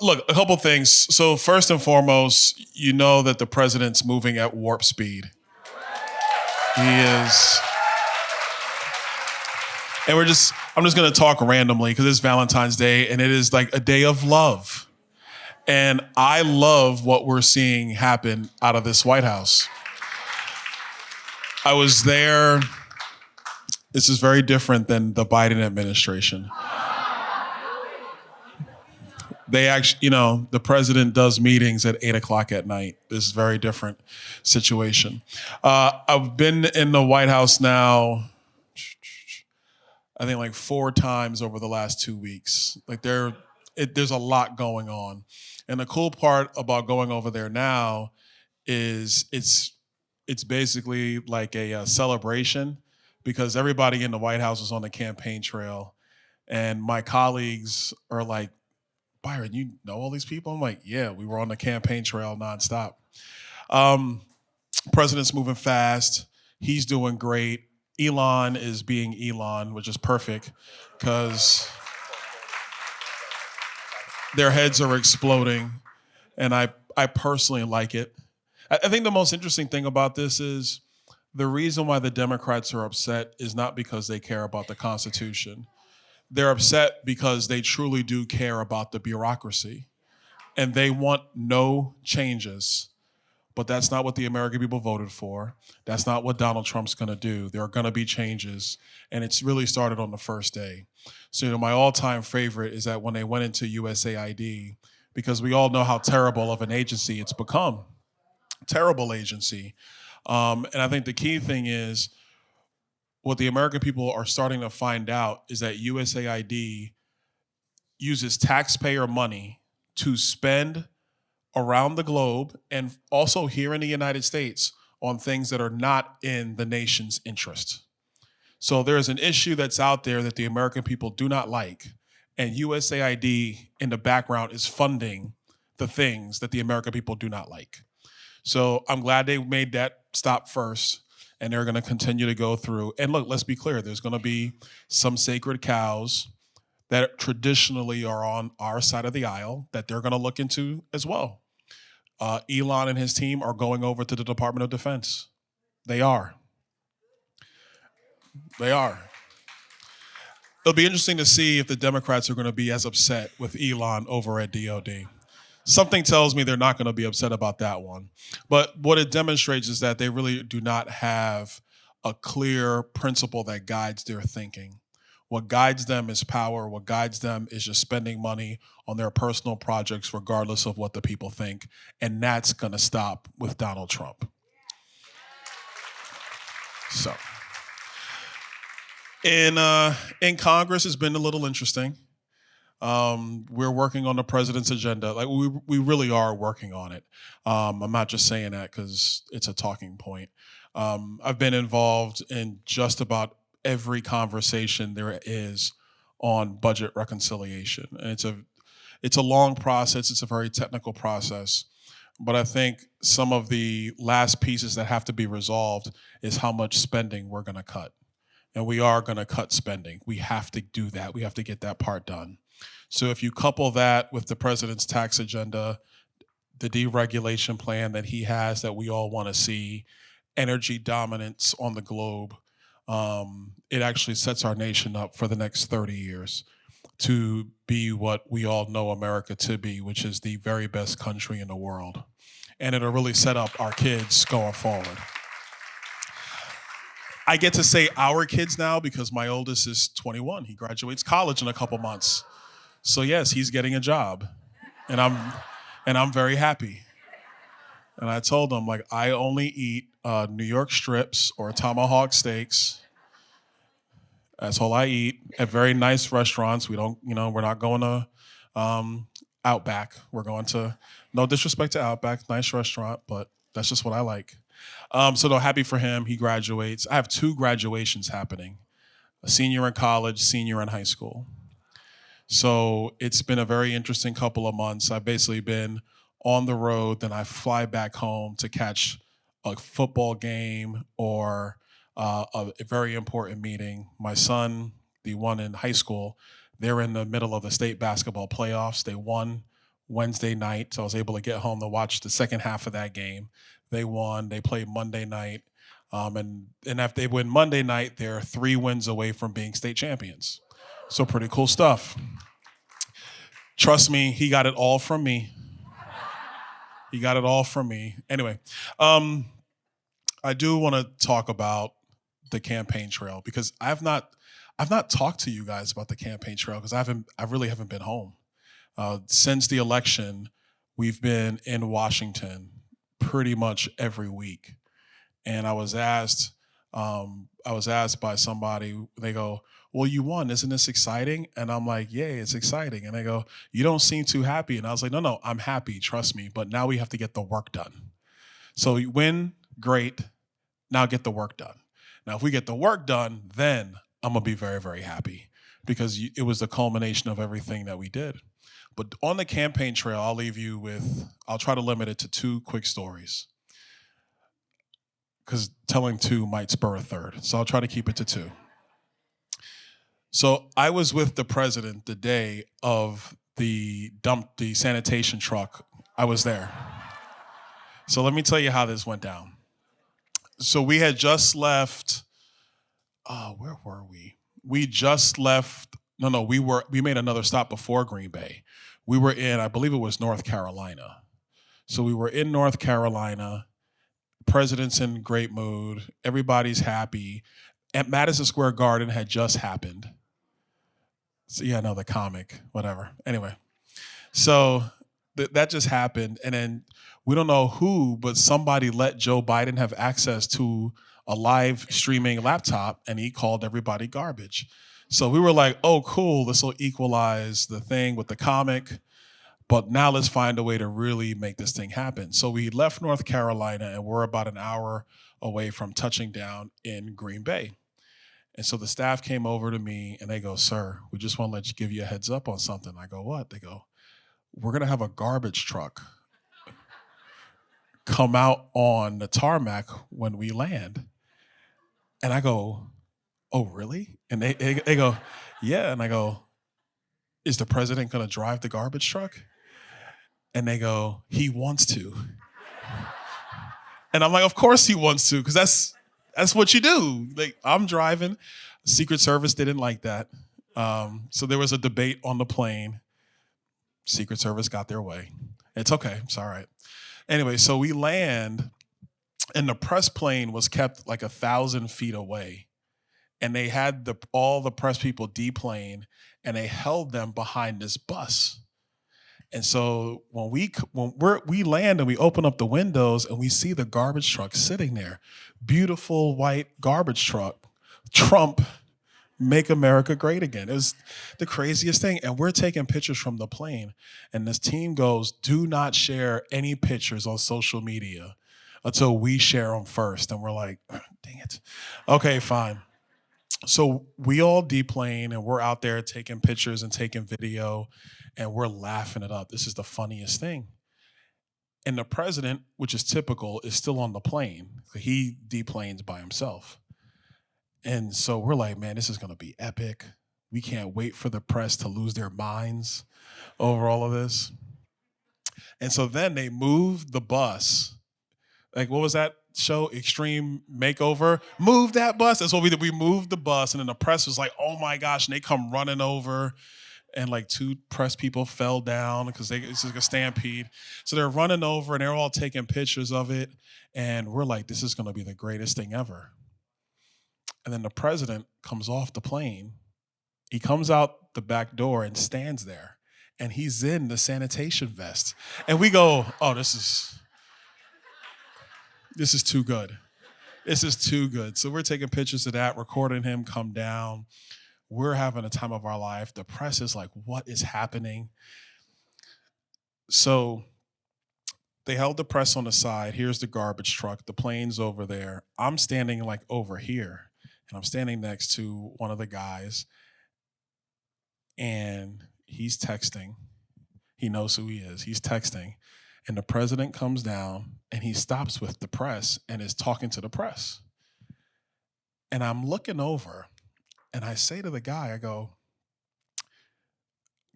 Look, a couple things. So first and foremost, you know that the president's moving at warp speed. He is. And I'm just going to talk randomly because it's Valentine's Day and it is like a day of love. And I love what we're seeing happen out of this White House. I was there. This is very different than the Biden administration. They actually, the president does meetings at 8:00 at night. This is a very different situation. I've been in the White House now, I think like 4 times over the last 2 weeks. Like there's a lot going on. And the cool part about going over there now is it's basically like a celebration because everybody in the White House is on the campaign trail. And my colleagues are like, Byron, you know all these people? I'm like, yeah, we were on the campaign trail nonstop. President's moving fast. He's doing great. Elon is being Elon, which is perfect because their heads are exploding. And I personally like it. I think the most interesting thing about this is the reason why the Democrats are upset is not because they care about the Constitution. They're upset because they truly do care about the bureaucracy and they want no changes. But that's not what the American people voted for. That's not what Donald Trump's gonna do. There are gonna be changes, and it's really started on the first day. So, my all-time favorite is that when they went into USAID, because we all know how terrible of an agency it's become. Terrible agency. And I think the key thing is, what the American people are starting to find out is that USAID uses taxpayer money to spend around the globe and also here in the United States on things that are not in the nation's interest. So there's an issue that's out there that the American people do not like, and USAID in the background is funding the things that the American people do not like. So I'm glad they made that stop first. And they're going to continue to go through. And look, let's be clear. There's going to be some sacred cows that traditionally are on our side of the aisle that they're going to look into as well. Elon and his team are going over to the Department of Defense. They are. They are. It'll be interesting to see if the Democrats are going to be as upset with Elon over at DOD. Something tells me they're not going to be upset about that one. But what it demonstrates is that they really do not have a clear principle that guides their thinking. What guides them is power. What guides them is just spending money on their personal projects, regardless of what the people think. And that's going to stop with Donald Trump. So, in Congress, it's been a little interesting. We're working on the president's agenda. Like we really are working on it. I'm not just saying that because it's a talking point. I've been involved in just about every conversation there is on budget reconciliation. And it's a long process. It's a very technical process. But I think some of the last pieces that have to be resolved is how much spending we're going to cut. And we are going to cut spending. We have to do that. We have to get that part done. So if you couple that with the president's tax agenda, the deregulation plan that he has that we all want to see, energy dominance on the globe, it actually sets our nation up for the next 30 years to be what we all know America to be, which is the very best country in the world. And it'll really set up our kids going forward. I get to say our kids now because my oldest is 21. He graduates college in a couple months. So yes, he's getting a job, and I'm very happy. And I told him, like, I only eat New York strips or tomahawk steaks. That's all I eat at very nice restaurants. We don't, we're not going to Outback. We're going to, no disrespect to Outback, nice restaurant, but that's just what I like. So no, happy for him. He graduates. I have 2 graduations happening: a senior in college, senior in high school. So it's been a very interesting couple of months. I've basically been on the road, then I fly back home to catch a football game or a very important meeting. My son, the one in high school, they're in the middle of the state basketball playoffs. They won Wednesday night, so I was able to get home to watch the second half of that game. They won. They played Monday night, and if they win Monday night, they're 3 wins away from being state champions. So pretty cool stuff. Trust me, he got it all from me. He got it all from me. Anyway, um, I do want to talk about the campaign trail because I've not talked to you guys about the campaign trail because I really haven't been home. Since the election, we've been in Washington pretty much every week. And I was asked by somebody, they go, "Well, you won. Isn't this exciting?" And I'm like, "Yeah, it's exciting." And they go, "You don't seem too happy." And I was like, "No, I'm happy. Trust me. But now we have to get the work done. So you win, great. Now get the work done. Now, if we get the work done, then I'm going to be very, very happy because it was the culmination of everything that we did. But on the campaign trail, I'll try to limit it to 2 quick stories because telling 2 might spur a third. So I'll try to keep it to 2. So I was with the president the day of the sanitation truck. I was there. So let me tell you how this went down. So we had just left. Where were we? We just left. No, we made another stop before Green Bay. We were in, I believe it was North Carolina. So we were in North Carolina. President's in great mood. Everybody's happy. At Madison Square Garden had just happened. So yeah, no, the comic, whatever. Anyway, so that just happened, and then we don't know who, but somebody let Joe Biden have access to a live streaming laptop, and he called everybody garbage. So we were like, "Oh, cool! This will equalize the thing with the comic." But now let's find a way to really make this thing happen. So we left North Carolina and we're about an hour away from touching down in Green Bay. And so the staff came over to me and they go, "Sir, we just want to give you a heads up on something." I go, "What?" They go, "We're going to have a garbage truck come out on the tarmac when we land." And I go, "Oh, really?" And they go, "Yeah." And I go, "Is the president going to drive the garbage truck?" And they go, "He wants to." And I'm like, "Of course he wants to, because that's what you do." Like, I'm driving. Secret Service didn't like that. So there was a debate on the plane. Secret Service got their way. It's okay. It's all right. Anyway, so we land, and the press plane was kept like 1,000 feet away. And they had all the press people deplane, and they held them behind this bus. And so we land and we open up the windows and we see the garbage truck sitting there, beautiful white garbage truck, Trump, make America great again. It was the craziest thing. And we're taking pictures from the plane. And this team goes, "Do not share any pictures on social media until we share them first." And we're like, "Dang it. Okay, fine." So we all deplane and we're out there taking pictures and taking video and we're laughing it up. This is the funniest thing. And the president, which is typical, is still on the plane. He deplanes by himself. And so we're like, "Man, this is going to be epic. We can't wait for the press to lose their minds over all of this." And so then they moved the bus. Like, what was that show? Extreme Makeover. Move that bus. That's what we did. We moved the bus, and then the press was like, "Oh my gosh!" And they come running over, and like 2 press people fell down because it's like a stampede. So they're running over, and they're all taking pictures of it, and we're like, "This is going to be the greatest thing ever." And then the president comes off the plane. He comes out the back door and stands there, and he's in the sanitation vest, and we go, "Oh, this is too good. This is too good." So we're taking pictures of that, recording him come down. We're having a time of our life. The press is like, "What is happening?" So they held the press on the side. Here's the garbage truck. The plane's over there. I'm standing like over here, and I'm standing next to one of the guys, and he's texting. He knows who he is. He's texting. And the president comes down and he stops with the press and is talking to the press. And I'm looking over and I say to the guy, I go,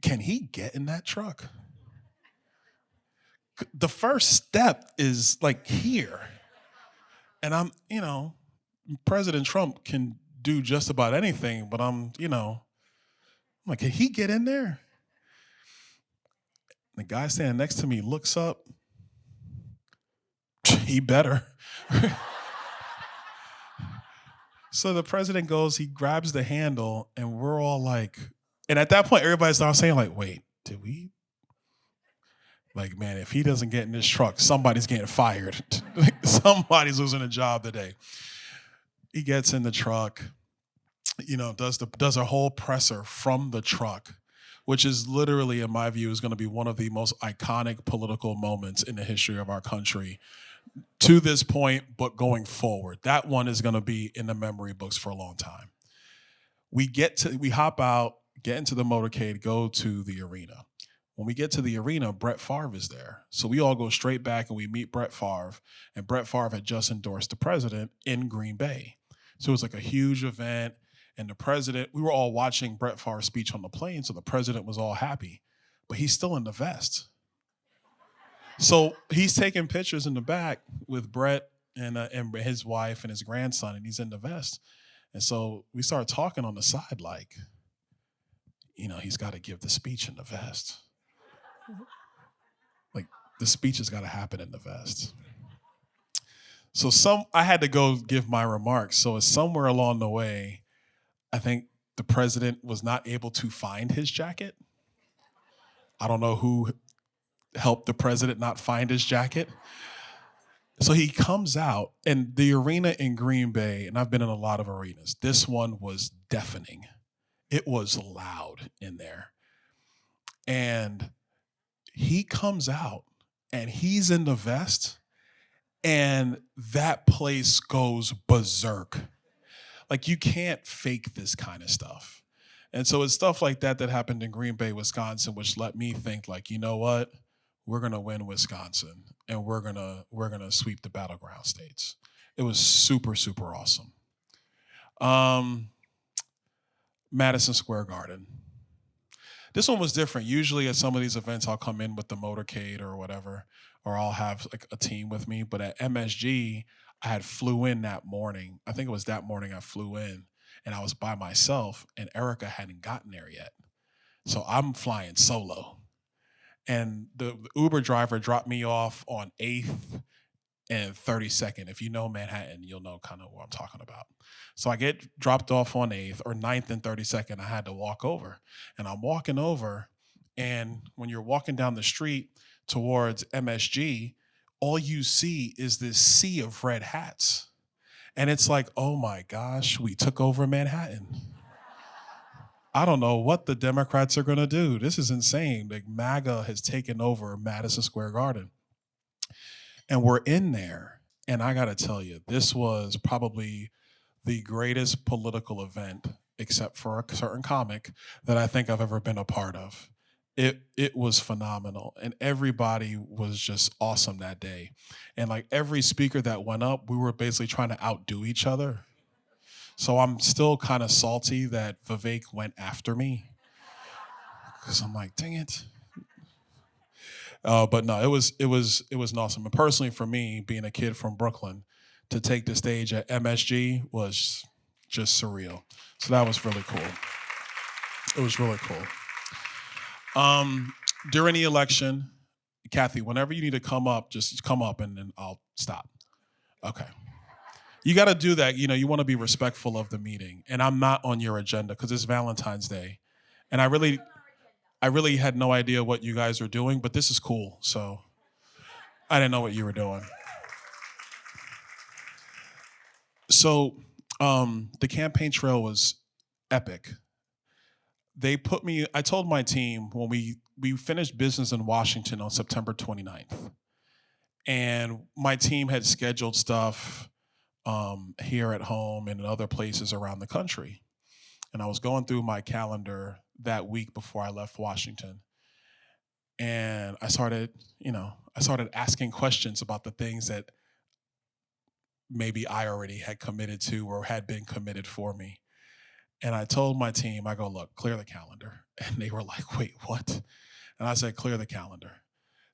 "Can he get in that truck?" The first step is like here. And I'm, President Trump can do just about anything, but I'm like, can he get in there? The guy standing next to me looks up. He better. So the president goes, he grabs the handle, and we're all like, and at that point, everybody starts saying, like, wait, did we? Like, man, if he doesn't get in this truck, somebody's getting fired. Somebody's losing a job today. He gets in the truck, does a whole presser from the truck, which is literally, in my view, is going to be one of the most iconic political moments in the history of our country to this point, but going forward. That one is going to be in the memory books for a long time. We hop out, get into the motorcade, go to the arena. When we get to the arena, Brett Favre is there. So we all go straight back and we meet Brett Favre. And Brett Favre had just endorsed the president in Green Bay. So it was like a huge event. And the president, we were all watching Brett Favre's speech on the plane. So the president was all happy. But he's still in the vest. So he's taking pictures in the back with Brett and his wife and his grandson, and he's in the vest. And so we started talking on the side like, he's got to give the speech in the vest. Like, the speech has got to happen in the vest. So I had to go give my remarks. So it's somewhere along the way, I think the president was not able to find his jacket. I don't know who helped the president not find his jacket. So he comes out, and the arena in Green Bay, and I've been in a lot of arenas, this one was deafening. It was loud in there. And he comes out, and he's in the vest, and that place goes berserk. Like, you can't fake this kind of stuff. And so it's stuff like that happened in Green Bay, Wisconsin, which let me think, like, you know what? We're gonna win Wisconsin, and we're gonna sweep the battleground states. It was super, super awesome. Madison Square Garden. This one was different. Usually at some of these events, I'll come in with the motorcade or whatever, or I'll have like a team with me. But at MSG, I had flew in that morning. I think it was that morning I flew in, and I was by myself, and Erica hadn't gotten there yet. So I'm flying solo. And the Uber driver dropped me off on 8th and 32nd. If you know Manhattan, you'll know kind of what I'm talking about. So I get dropped off on 8th or 9th and 32nd. I had to walk over. And I'm walking over, and when you're walking down the street towards MSG, all you see is this sea of red hats. And it's like, oh my gosh, we took over Manhattan. I don't know what the Democrats are going to do. This is insane. Like, MAGA has taken over Madison Square Garden. And we're in there. And I got to tell you, this was probably the greatest political event, except for a certain comic, that I think I've ever been a part of. It was phenomenal. And everybody was just awesome that day. And like every speaker that went up, we were basically trying to outdo each other. So I'm still kind of salty that Vivek went after me, because I'm like, dang it. But no, it was awesome. And personally, for me, being a kid from Brooklyn, to take the stage at MSG was just surreal. So that was really cool. It was really cool. During the election, Kathy, whenever you need to come up, just come up, and then I'll stop. Okay. You got to do that. You want to be respectful of the meeting. And I'm not on your agenda because it's Valentine's Day. And I really had no idea what you guys were doing, but this is cool. So I didn't know what you were doing. So the campaign trail was epic. I told my team when we finished business in Washington on September 29th. And my team had scheduled stuff here at home and in other places around the country. And I was going through my calendar that week before I left Washington. And I started asking questions about the things that maybe I already had committed to or had been committed for me. And I told my team, I go, look, clear the calendar. And they were like, wait, what? And I said, clear the calendar.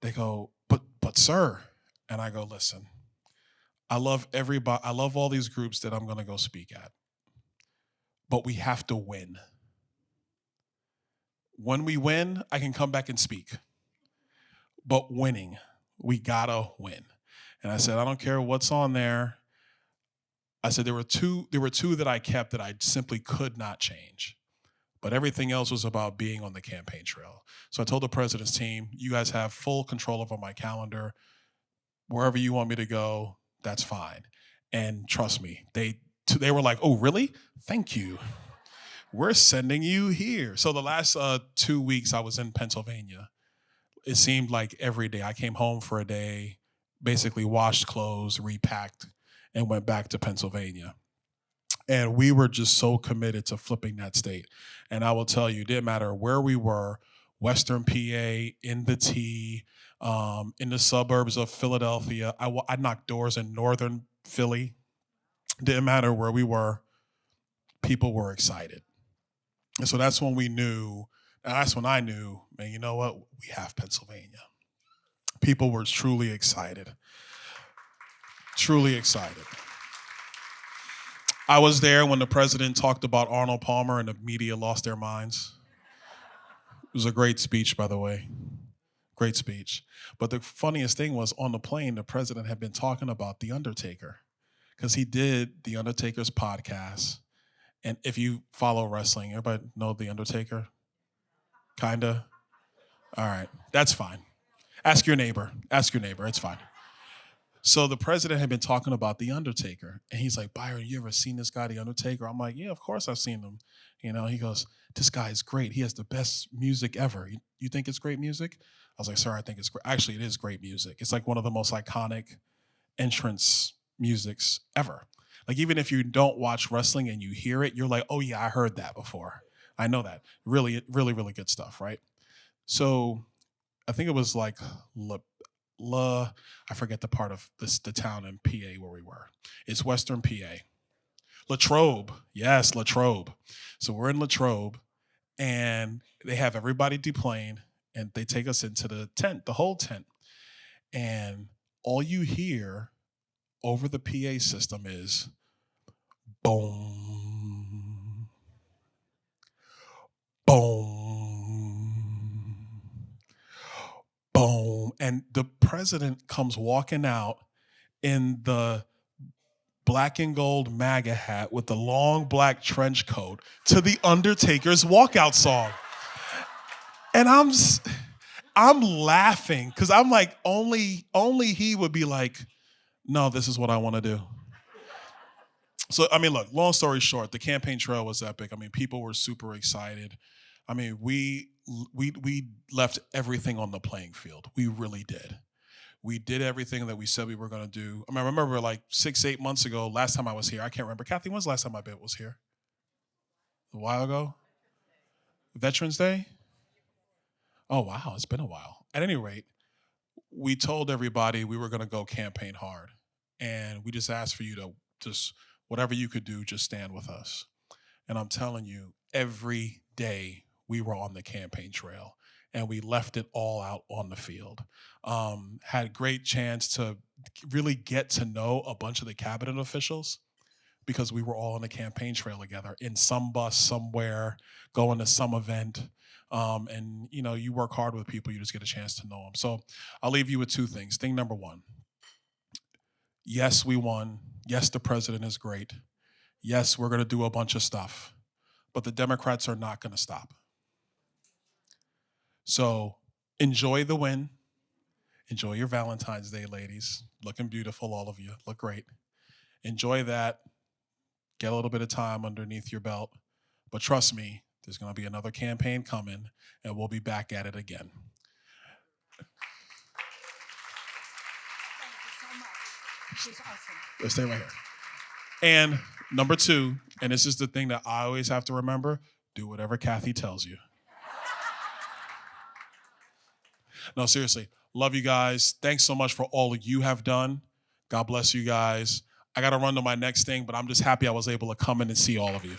They go, but but sir, and I go, listen, I love everybody. I love all these groups that I'm going to go speak at, but we have to win. When we win, I can come back and speak. But winning, we gotta win. And I said, I don't care what's on there. I said there were two that I kept that I simply could not change. But everything else was about being on the campaign trail. So I told the president's team, you guys have full control over my calendar. Wherever you want me to go, that's fine. And trust me, they were like, oh, really? Thank you. We're sending you here. So the last 2 weeks I was in Pennsylvania. It seemed like every day I came home for a day, basically washed clothes, repacked, and went back to Pennsylvania. And we were just so committed to flipping that state. And I will tell you, it didn't matter where we were, Western PA, in the T, in the suburbs of Philadelphia. I knocked doors in Northern Philly. Didn't matter where we were, people were excited. And so that's when we knew, and that's when I knew, man, you know what? We have Pennsylvania. People were truly excited. Truly excited. I was there when the president talked about Arnold Palmer and the media lost their minds. It was a great speech, by the way. Great speech. But the funniest thing was on the plane, the president had been talking about The Undertaker because he did The Undertaker's podcast. And if you follow wrestling, everybody know The Undertaker? Kinda? All right, that's fine. Ask your neighbor. Ask your neighbor. It's fine. So the president had been talking about The Undertaker. And he's like, Byron, you ever seen this guy, The Undertaker? I'm like, yeah, of course I've seen him. You know, he goes, this guy is great. He has the best music ever. You think it's great music? I was like, sir, I think it's great. Actually, it is great music. It's like one of the most iconic entrance musics ever. Like, even if you don't watch wrestling and you hear it, you're like, oh, yeah, I heard that before. I know that. Really, really, really good stuff, right? So I think it was like I forget the part of the town in PA where we were. It's Western PA. Latrobe. Yes, Latrobe. So we're in Latrobe, and they have everybody deplane, and they take us into the tent, the whole tent. And all you hear over the PA system is boom, boom, boom. And the president comes walking out in the black and gold MAGA hat with the long black trench coat to the Undertaker's walkout song. And I'm laughing because I'm like, only he would be like, no, this is what I want to do. So, I mean, look, long story short, the campaign trail was epic. I mean, people were super excited. I mean, we left everything on the playing field. We really did. We did everything that we said we were going to do. I mean, I remember like 6-8 months ago, last time I was here, I can't remember. Kathy, when's the last time I was here? A while ago? Veterans Day? Oh, wow, it's been a while. At any rate, we told everybody we were going to go campaign hard. And we just asked for you to just, whatever you could do, just stand with us. And I'm telling you, every day we were on the campaign trail. And we left it all out on the field. Had great chance to really get to know a bunch of the cabinet officials because we were all on the campaign trail together in some bus somewhere, going to some event. And, you know, you work hard with people, you just get a chance to know them. So I'll leave you with two things. Thing number one, yes, we won. Yes, the president is great. Yes, we're going to do a bunch of stuff. But the Democrats are not going to stop. So enjoy the win. Enjoy your Valentine's Day, ladies. Looking beautiful, all of you. Look great. Enjoy that. Get a little bit of time underneath your belt. But trust me, there's going to be another campaign coming, and we'll be back at it again. Thank you so much. She's awesome. Let's stay right here. And number two, and this is the thing that I always have to remember, do whatever Kathy tells you. No, seriously. Love you guys. Thanks so much for all you have done. God bless you guys. I got to run to my next thing, but I'm just happy I was able to come in and see all of you.